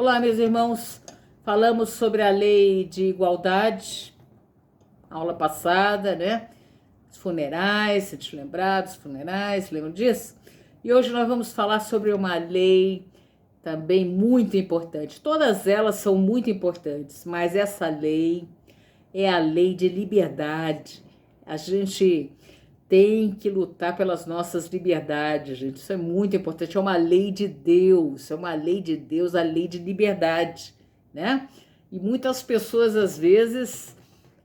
Olá, meus irmãos. Falamos sobre a lei de igualdade, aula passada, né? Os funerais, se te lembrar dos funerais, lembram disso? E hoje nós vamos falar sobre uma lei também muito importante. Todas elas são muito importantes, mas essa lei é a lei de liberdade. A gente tem que lutar pelas nossas liberdades, gente. Isso é muito importante. É uma lei de Deus, é uma lei de Deus, a lei de liberdade, né? E muitas pessoas, às vezes,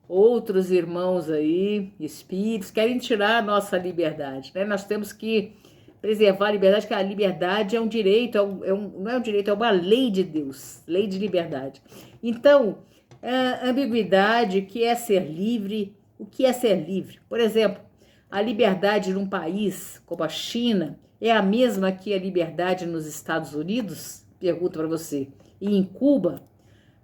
outros irmãos aí, espíritos, querem tirar a nossa liberdade, né? Nós temos que preservar a liberdade, que a liberdade é um direito, não é um direito, é uma lei de Deus, lei de liberdade. Então, a ambiguidade, que é ser livre, o que é ser livre? Por exemplo, a liberdade num país como a China é a mesma que a liberdade nos Estados Unidos? Pergunto para você. E em Cuba?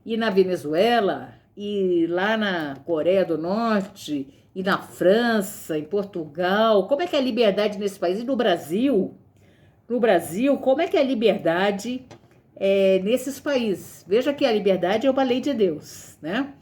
E na Venezuela? E lá na Coreia do Norte? E na França? Em Portugal? Como é que é a liberdade nesse país? E no Brasil? No Brasil, como é que é a liberdade nesses países? Veja que a liberdade é uma lei de Deus, né?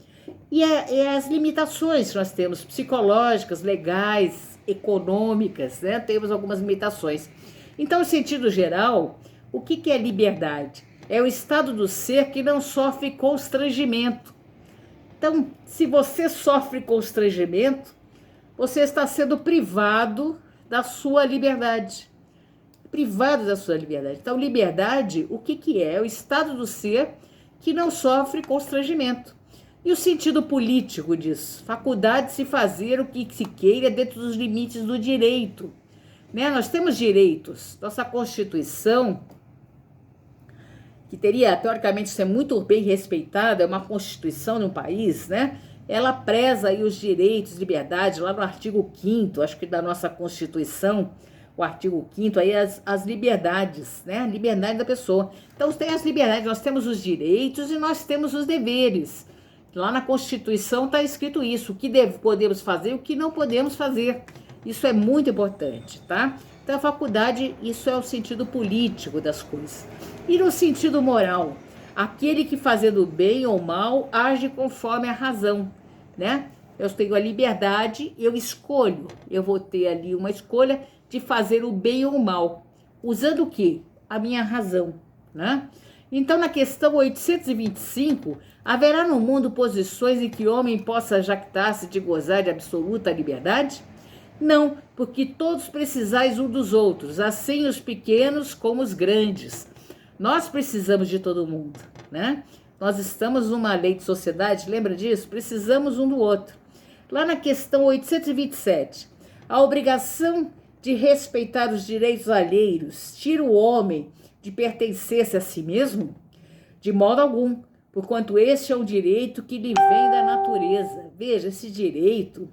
E as limitações que nós temos, psicológicas, legais, econômicas, né? Temos algumas limitações. Então, em sentido geral, o que é liberdade? É o estado do ser que não sofre constrangimento. Então, se você sofre constrangimento, você está sendo privado da sua liberdade. Privado da sua liberdade. Então, liberdade, o que é? É o estado do ser que não sofre constrangimento. E o sentido político disso? Faculdade de se fazer o que se queira dentro dos limites do direito. Né? Nós temos direitos. Nossa Constituição, que teria, teoricamente, ser muito bem respeitada, é uma Constituição de um país, né? Ela preza aí os direitos, liberdades, lá no artigo 5º, acho que da nossa Constituição, o artigo 5º, aí as liberdades, né? A liberdade da pessoa. Então, tem as liberdades, nós temos os direitos e nós temos os deveres. Lá na Constituição está escrito isso, o que podemos fazer e o que não podemos fazer. Isso é muito importante, tá? Então, a faculdade, isso é o sentido político das coisas. E no sentido moral, aquele que fazendo bem ou mal age conforme a razão, né? Eu tenho a liberdade, eu escolho, eu vou ter ali uma escolha de fazer o bem ou o mal, usando o quê? A minha razão, né? Então, na questão 825, haverá no mundo posições em que o homem possa jactar-se de gozar de absoluta liberdade? Não, porque todos precisais um dos outros, assim os pequenos como os grandes. Nós precisamos de todo mundo, né? Nós estamos numa lei de sociedade, lembra disso? Precisamos um do outro. Lá na questão 827, a obrigação de respeitar os direitos alheios tira o homem de pertencer-se a si mesmo? De modo algum, porquanto este é um direito que lhe vem da natureza. Veja, esses direitos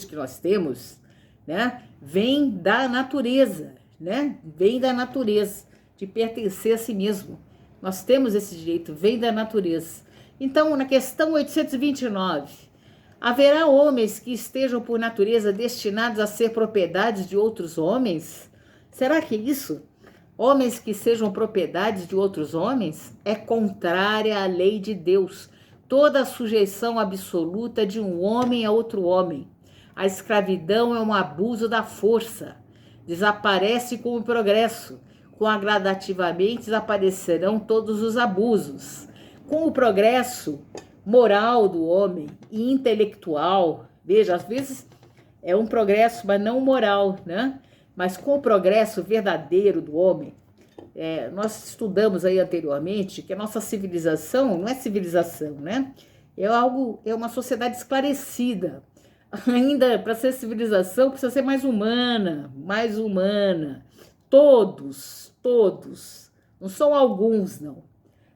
que nós temos, né, vem da natureza, né? Vem da natureza, de pertencer a si mesmo. Nós temos esse direito, vem da natureza. Então, na questão 829, haverá homens que estejam por natureza destinados a ser propriedades de outros homens? Será que é isso? Homens que sejam propriedades de outros homens? É contrária à lei de Deus. Toda a sujeição absoluta de um homem a outro homem. A escravidão é um abuso da força. Desaparece com o progresso. Gradativamente desaparecerão todos os abusos. Com o progresso moral do homem e intelectual, veja, às vezes é um progresso, mas não moral, né? Mas com o progresso verdadeiro do homem, nós estudamos aí anteriormente que a nossa civilização não é civilização, né? É uma sociedade esclarecida. Ainda para ser civilização precisa ser mais humana, mais humana. Todos, não são alguns, não,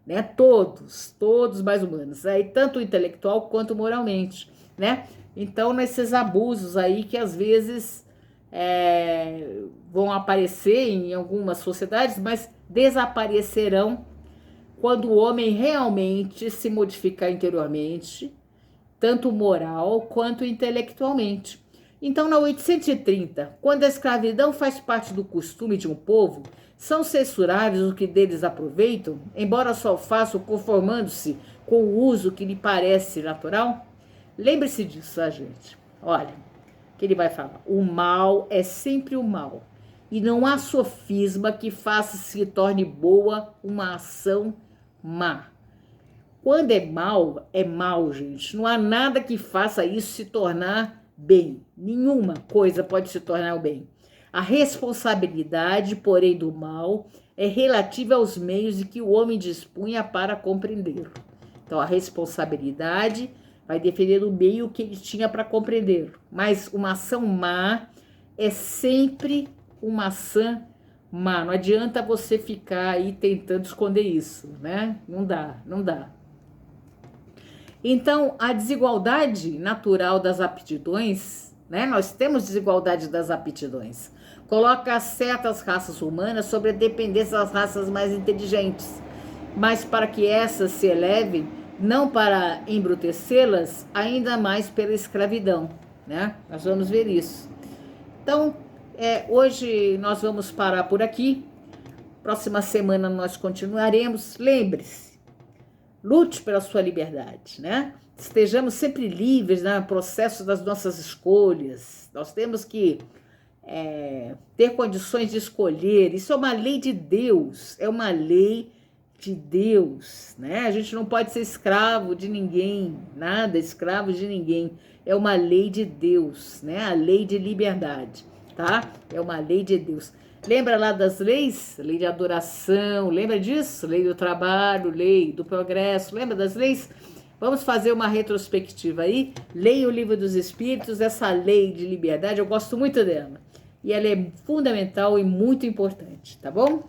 né? Todos mais humanos, aí tanto intelectual quanto moralmente, né? Então, nesses abusos aí que às vezes vão aparecer em algumas sociedades, mas desaparecerão quando o homem realmente se modificar interiormente, tanto moral quanto intelectualmente. Então, na 830, quando a escravidão faz parte do costume de um povo, são censuráveis os que deles aproveitam, embora só o façam conformando-se com o uso que lhe parece natural? Lembre-se disso, a gente. Olha, que ele vai falar. O mal é sempre o mal. E não há sofisma que faça se torne boa uma ação má. Quando é mal, gente. Não há nada que faça isso se tornar bem. Nenhuma coisa pode se tornar o bem. A responsabilidade, porém, do mal é relativa aos meios de que o homem dispunha para compreendê-lo. Então, a responsabilidade vai depender do meio que ele tinha para compreendê-lo. Mas uma ação má é sempre uma ação má. Não adianta você ficar aí tentando esconder isso, né? Não dá. Então, a desigualdade natural das aptidões, né? Nós temos desigualdade das aptidões. Coloca certas raças humanas sobre a dependência das raças mais inteligentes. Mas para que essas se elevem, não para embrutecê-las, ainda mais pela escravidão, né? Nós vamos ver isso. Então, hoje nós vamos parar por aqui. Próxima semana nós continuaremos. Lembre-se, lute pela sua liberdade, né? Estejamos sempre livres no processo das nossas escolhas. Nós temos que ter condições de escolher. Isso é uma lei de Deus, é uma lei de Deus, né? A gente não pode ser escravo de ninguém, nada, escravo de ninguém. É uma lei de Deus, né? A lei de liberdade, tá? É uma lei de Deus. Lembra lá das leis? Lei de adoração, lembra disso? Lei do trabalho, lei do progresso, lembra das leis? Vamos fazer uma retrospectiva aí. Leia o Livro dos Espíritos, essa lei de liberdade, eu gosto muito dela. E ela é fundamental e muito importante, tá bom?